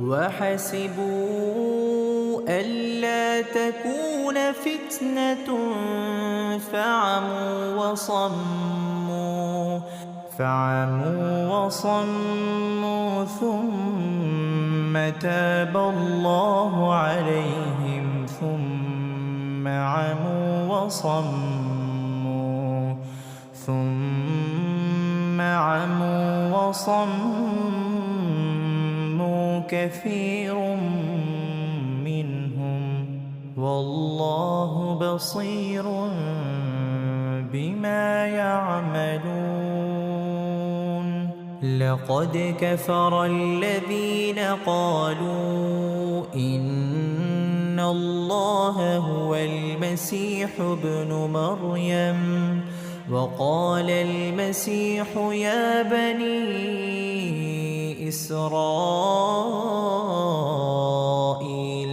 وحسبوا ألا تكون فتنة فعموا وصموا ثم تاب الله عليهم ثم عموا وصموا كثير منهم والله بصير بما يعملون. لقد كفر الذين قالوا إن الله هو المسيح ابن مريم وقال المسيح يا بني إسرائيل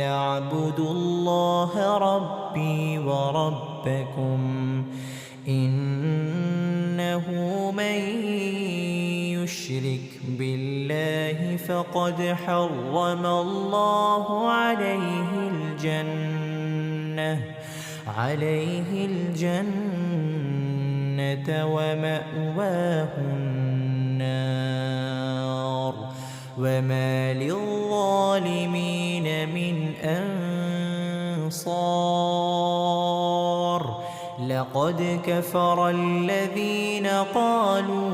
اعبدوا الله ربي وربكم إنه من يشرك بالله فقد حرم الله عليه الجنة ومأواه النار وما للظالمين من أنصار. لقد كفر الذين قالوا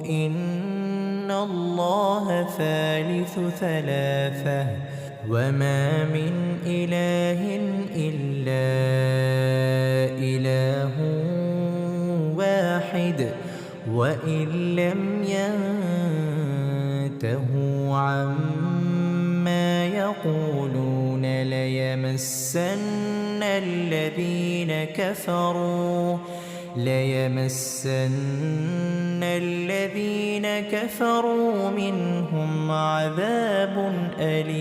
إن الله ثالث ثلاثة وما من إله إلا إله واحد وإن لم ينتهوا عما يقولون ليمسن الذين كفروا منهم عذاب أليم.